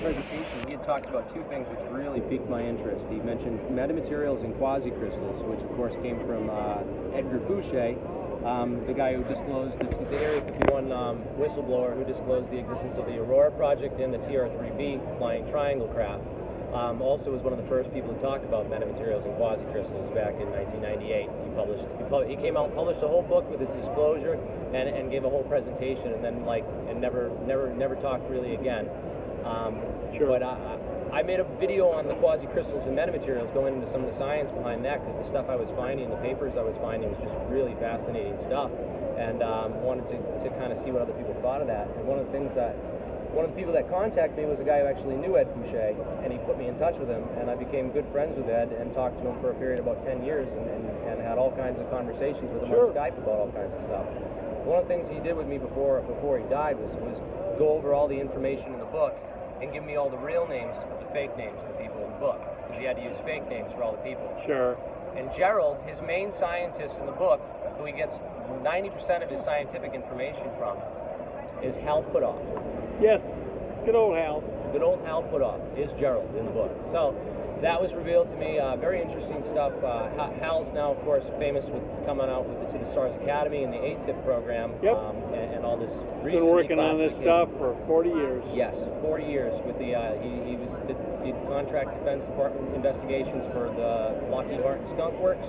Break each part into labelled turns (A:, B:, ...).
A: presentation, he had talked about two things which really piqued my interest. He mentioned metamaterials and quasi-crystals, which of course came from Edgar Fouché, the guy who disclosed, the Area 51 whistleblower who disclosed the existence of the Aurora project and the TR-3B flying triangle craft. Also was one of the first people to talk about metamaterials and quasi-crystals back in 1998. He came out and published a whole book with his disclosure and gave a whole presentation, and then never talked really again.
B: Sure.
A: But I made a video on the quasi-crystals and metamaterials, going into some of the science behind that, because the stuff I was finding, the papers I was finding, was just really fascinating stuff, and wanted to kind of see what other people thought of that. And one of the people that contacted me was a guy who actually knew Ed Fouché, and he put me in touch with him, and I became good friends with Ed and talked to him for a period of about 10 years and had all kinds of conversations with him on Skype about all kinds of stuff. One of the things he did with me before he died was go over all the information in the book and give me all the real names of the fake names of the people in the book, because he had to use fake names for all the people.
B: Sure.
A: And Gerald, his main scientist in the book, who he gets 90% of his scientific information from, is Hal Puthoff.
B: Yes, good old Hal.
A: Good old Hal Puthoff is Gerald in the book. So that was revealed to me. Very interesting stuff. Hal's now, of course, famous with coming out with the To the Stars Academy and the ATIP program.
B: Yep.
A: And all this.
B: Been working on this stuff for 40 years.
A: Yes, 40 years with the. He did contract defense department investigations for the Lockheed Martin Skunk Works.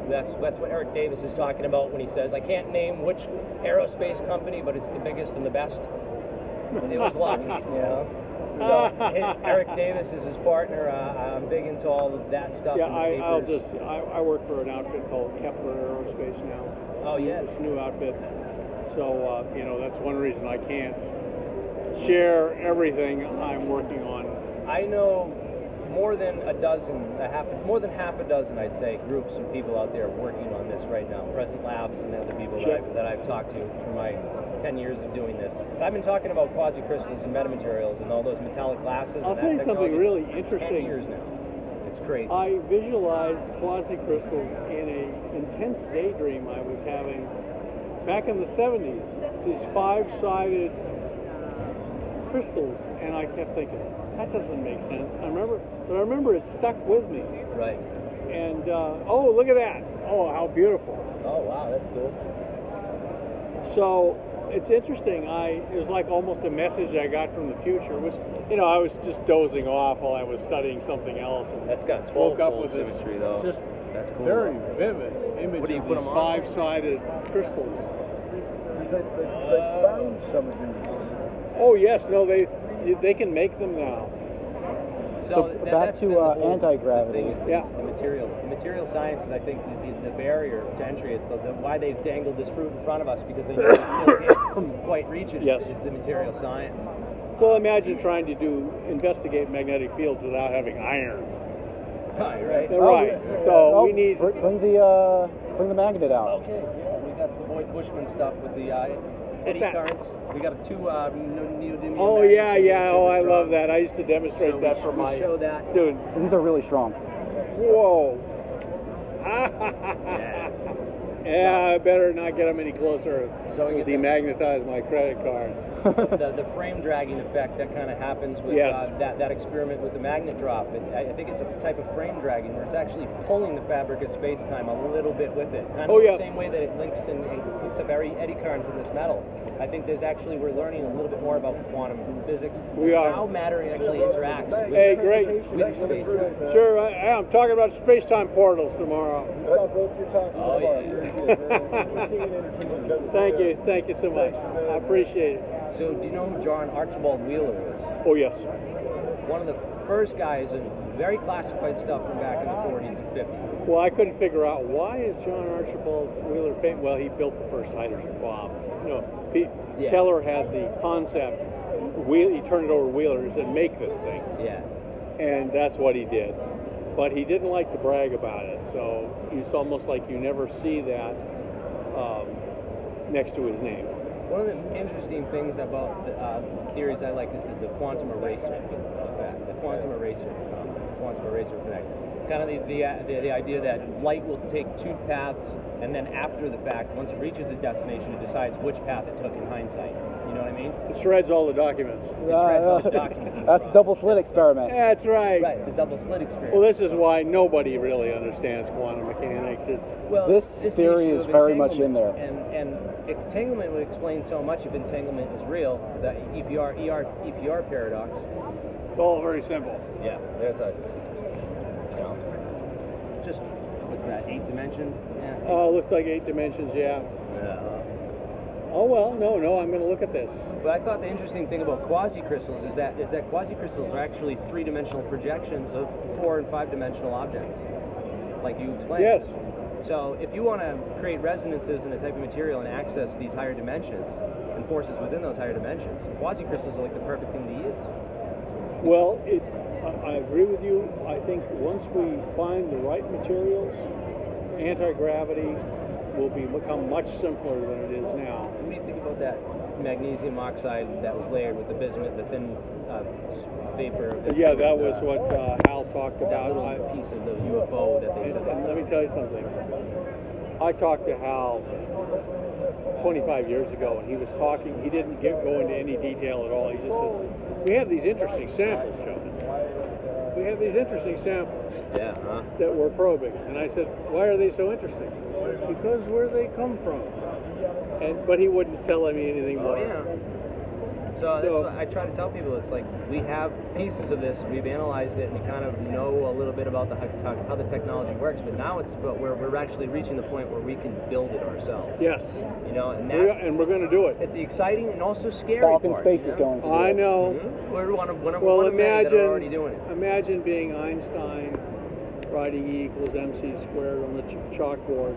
A: That's what Eric Davis is talking about when he says, I can't name which aerospace company, but it's the biggest and the best. And it was Lockheed, you know. So Eric Davis is his partner. I'm big into all of that stuff.
B: Yeah, I work for an outfit called Kepler Aerospace now.
A: Oh yeah,
B: it's a new outfit. So that's one reason I can't share everything I'm working on.
A: I know more than more than half a dozen, I'd say, groups of people out there working on this right now. Present Labs and other people that I've talked to for my 10 years of doing this. I've been talking about quasi-crystals and metamaterials and all those metallic glasses.
B: I'll tell you something really interesting.
A: 10 years now. It's crazy.
B: I visualized quasi-crystals in an intense daydream I was having back in the 70s. These 5-sided crystals, and I kept thinking, that doesn't make sense. I remember it stuck with me.
A: Right.
B: And oh, look at that! Oh, how beautiful!
A: Oh, wow, that's cool.
B: So it's interesting. It was like almost a message I got from the future. It was, I was just dozing off while I was studying something else. And
A: that's got 12
B: woke up with
A: symmetry, though.
B: Just
A: that's cool.
B: Very vivid image
A: of
B: these 5-sided crystals.
C: They found some of these.
B: Oh yes, no, they can make them now.
D: So back to anti-gravity.
A: Yeah. The material sciences, I think, the barrier to entry is why they've dangled this fruit in front of us, because they still can't quite reach it.
B: Yes.
A: Is the material science.
B: Well, imagine trying to investigate magnetic fields without having iron.
A: Right.
B: Right. So we need
D: bring the magnet out.
A: Okay. Yeah, we got the Boyd Bushman stuff with the eddy currents. We got two neodymium.
B: Oh yeah. Oh, I love that. I used to demonstrate that for my students.
D: These are really strong.
B: Whoa.
A: Yeah.
B: Yeah, I better not get them any closer.
A: So we
B: demagnetize my credit cards.
A: the frame dragging effect that kind of happens with that experiment with the magnet drop. I think it's a type of frame dragging where it's actually pulling the fabric of space-time a little bit with it. Kind of the same way that it links and puts up eddy currents in this metal. I think we're learning a little bit more about quantum physics.
B: We are.
A: How matter actually interacts with space.
B: Sure, I'm talking about space-time portals tomorrow.
A: Oh,
B: Thank you so much. I appreciate it.
A: So, do you know who John Archibald Wheeler is?
B: Oh, yes.
A: One of the first guys in very classified stuff from back in the 40s and 50s.
B: Well, I couldn't figure out why is John Archibald Wheeler famous. Well, he built the first hydrogen bomb. Teller had the concept. He turned it over to Wheeler and said, "Make this thing."
A: Yeah.
B: And that's what he did. But he didn't like to brag about it, so it's almost like you never see that next to his name.
A: One of the interesting things about the theories I like is the quantum eraser effect, the quantum eraser effect. Kind of the idea that light will take two paths, and then after the fact, once it reaches a destination, it decides which path it took in hindsight. You know what I mean?
B: It shreds all the documents.
A: It shreds all the documents.
D: That's the double slit experiment.
B: That's right.
A: Right, the double slit experiment.
B: Well, this is why nobody really understands quantum mechanics.
D: This theory is very much in there.
A: And entanglement would explain so much if entanglement is real. The EPR paradox.
B: It's all very simple.
A: Yeah, there's a, just, what's that, 8 dimension? Yeah.
B: Oh, looks like 8 dimensions, yeah. Oh, well, no, I'm going to look at this.
A: But I thought the interesting thing about quasi-crystals is that quasi-crystals are actually 3-dimensional projections of 4- and 5-dimensional objects, like you explained.
B: Yes.
A: So if you want to create resonances in a type of material and access these higher dimensions and forces within those higher dimensions, quasi-crystals are like the perfect thing to use.
B: Well, I agree with you. I think once we find the right materials, anti-gravity will become much simpler than it is now.
A: What do you think about that magnesium oxide that was layered with the bismuth, the thin vapor?
B: Yeah, that was what Hal talked
A: That
B: about.
A: little piece of the UFO that they said.
B: And let me tell you something. I talked to Hal 25 years ago, and he was talking. He didn't go into any detail at all. He just said, "We have these interesting samples, John. We have these interesting samples that we're probing." And I said, "Why are they so interesting?" He says, "Because where they come from." But he wouldn't tell me anything more.
A: Oh, yeah. So that's what I try to tell people. It's like we have pieces of this, we've analyzed it, and we kind of know a little bit about how the technology works. But now we're actually reaching the point where we can build it ourselves.
B: Yes.
A: You know, and
B: we're going to do it.
A: It's the exciting and also scary
D: Falcon
A: part.
D: Spaces going to do
B: I
D: it.
B: know.
A: Mm-hmm. We're one of many that
B: imagine
A: are already doing it.
B: Imagine being Einstein, writing E equals mc squared on the chalkboard,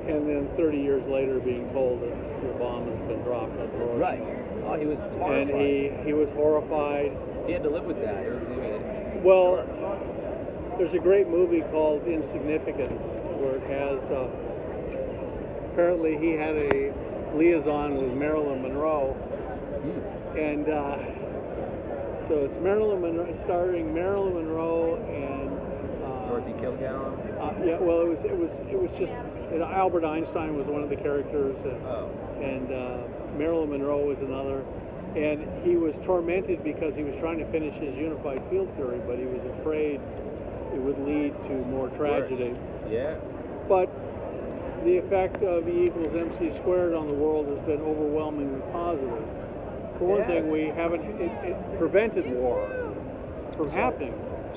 B: and then 30 years later being told that the bomb has been dropped at Hiroshima.
A: Right. Oh, he was horrified.
B: And he was horrified.
A: He had to live with that.
B: Well, there's a great movie called Insignificance where it has, apparently he had a liaison with Marilyn Monroe. And so it's Marilyn Monroe, starring Marilyn Monroe and
A: Dorothy Kilgallen.
B: yeah, well, it was just Albert Einstein was one of the characters, and Marilyn Monroe was another. And he was tormented because he was trying to finish his unified field theory, but he was afraid it would lead to more tragedy.
A: Yeah.
B: But the effect of E equals mc squared on the world has been overwhelmingly positive. For one thing, we haven't it prevented war from happening.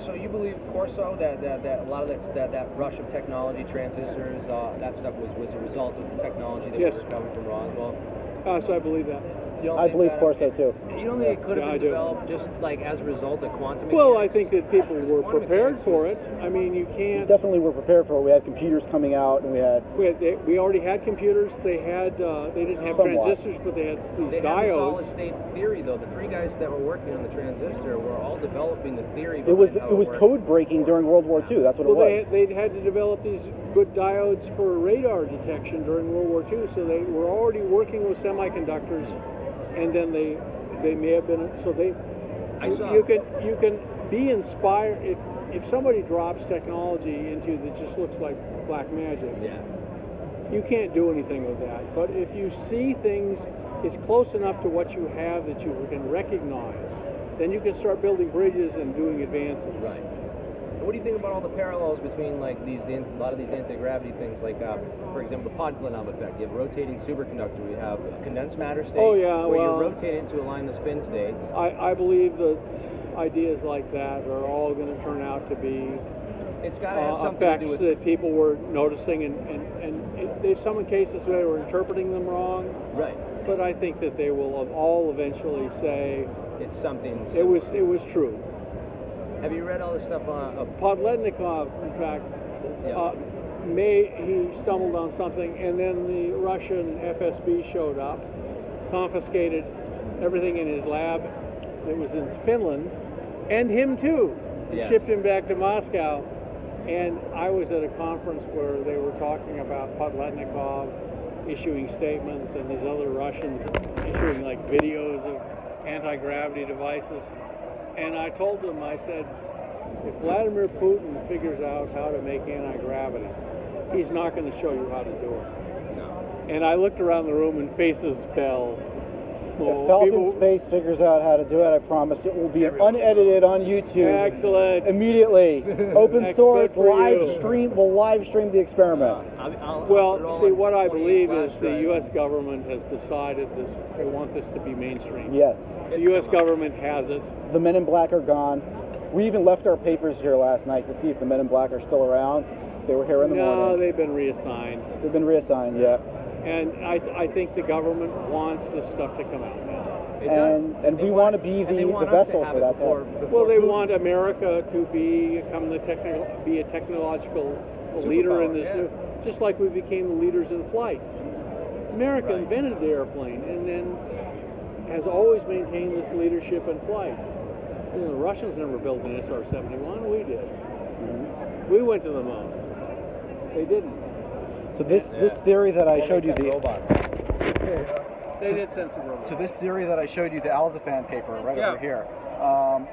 A: So you believe, Corso, that a lot of that rush of technology, transistors, that stuff was a result of the technology that was recovered from Roswell?
B: So I believe that.
D: I believe Corso too.
A: You don't think it could have been developed just like as a result of quantum mechanics?
B: Well, I think that people were prepared for it. I mean, you can't.
D: We definitely were prepared for it. We had computers coming out, and
B: we already had computers. They didn't have transistors, but they had these diodes.
A: Had the solid state theory, though. The 3 guys that were working on the transistor were all developing the theory.
D: It was code breaking during World War II. That's what it was.
B: They had to develop these good diodes for radar detection during World War II, so they were already working with semiconductors. And then they may have been you can be inspired if somebody drops technology into that just looks like black magic.
A: Yeah.
B: You can't do anything with that. But if you see things, it's close enough to what you have that you can recognize, then you can start building bridges and doing advances.
A: Right. So what do you think about all the parallels between like a lot of these anti-gravity things, like for example the Podklebanov effect? You have a rotating superconductor. We have a condensed matter state.
B: Oh yeah,
A: where you rotate it to align the spin states.
B: I believe that ideas like that are all going to turn out to be
A: it's got to have something
B: effects
A: to do with
B: that people were noticing, and there's some cases where they were interpreting them wrong.
A: Right.
B: But I think that they will all eventually say
A: it's something.
B: It was true.
A: Have you read all this stuff on
B: Podklebanov, in fact, he stumbled on something, and then the Russian FSB showed up, confiscated everything in his lab that was in Finland, and him too, shipped him back to Moscow. And I was at a conference where they were talking about Podklebanov issuing statements and these other Russians issuing like videos of anti-gravity devices. And I told them, I said, if Vladimir Putin figures out how to make anti-gravity, he's not going to show you how to do it.
A: No.
B: And I looked around the room and faces fell.
D: If Falcon Space figures out how to do it, I promise it will be unedited on YouTube.
B: Excellent.
D: Immediately. Open source,
B: Good for
D: live
B: you.
D: stream. We'll live stream the experiment.
B: Well, see, what I believe is the U.S. government has decided this. They want this to be mainstream.
D: Yes.
B: The U.S. government has it.
D: The Men in Black are gone. We even left our papers here last night to see if the Men in Black are still around. They were here in the morning.
B: No, they've been reassigned.
D: They've been reassigned, yeah.
B: And I think the government wants this stuff to come out now.
D: And we want to be the vessel for that.
B: Well, they want America to become be a technological leader in this new, just like we became the leaders in flight. America invented the airplane and then has always maintained this leadership in flight. You know, the Russians never built an SR-71. We did. We went to the moon. They didn't.
D: So this theory that I showed you,
B: They did send some robots.
D: So this theory that I showed you, the Alzaphan paper, right over here,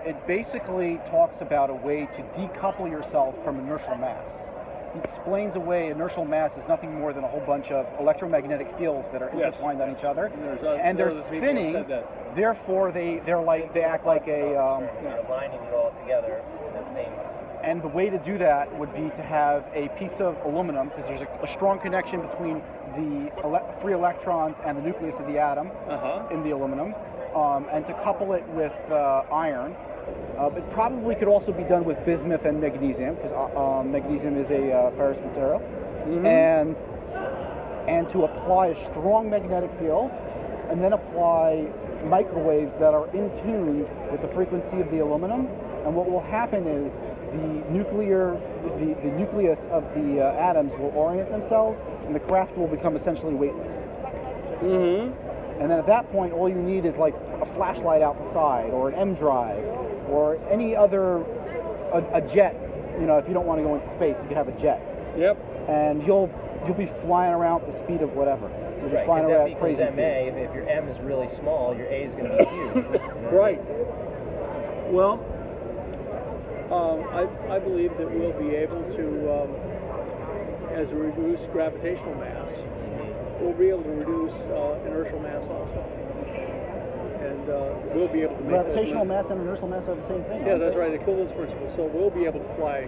D: it basically talks about a way to decouple yourself from inertial mass. He explains away inertial mass is nothing more than a whole bunch of electromagnetic fields that are intertwined on each other, and they're spinning. Therefore, they act like a
A: aligning it all together in the same.
D: And the way to do that would be to have a piece of aluminum, because there's a strong connection between the free electrons and the nucleus of the atom in the aluminum, and to couple it with iron. It probably could also be done with bismuth and magnesium, because magnesium is a ferrous material, and to apply a strong magnetic field, and then apply microwaves that are in tune with the frequency of the aluminum. And what will happen is the nucleus of the atoms will orient themselves, and the craft will become essentially weightless. And then at that point, all you need is like a flashlight out the side, or an M drive, or any other a jet. You know, if you don't want to go into space, you can have a jet.
B: Yep.
D: And you'll be flying around at the speed of whatever. You'll be flying around at crazy
A: MA, if your M is really small, your A is going to be huge.
B: Right. Well, I believe that we'll be able to, as we reduce gravitational mass, we'll be able to reduce inertial mass also. And we'll be able to make
D: gravitational mass and inertial mass are the same thing.
B: Yeah, that's right, equivalence principle. So we'll be able to fly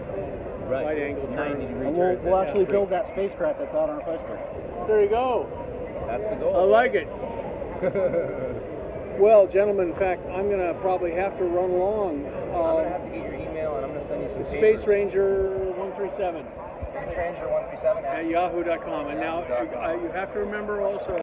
B: right angle turn.
D: And we'll actually build that spacecraft that's out on our coaster.
B: There you go.
A: That's the goal.
B: I like it. Well, gentlemen, in fact, I'm going to probably have to run along.
A: I'm going to have to get your email, and I'm going to send you some
B: Space Ranger 137.
A: Space Ranger 137
B: at yahoo.com. And now you have to remember also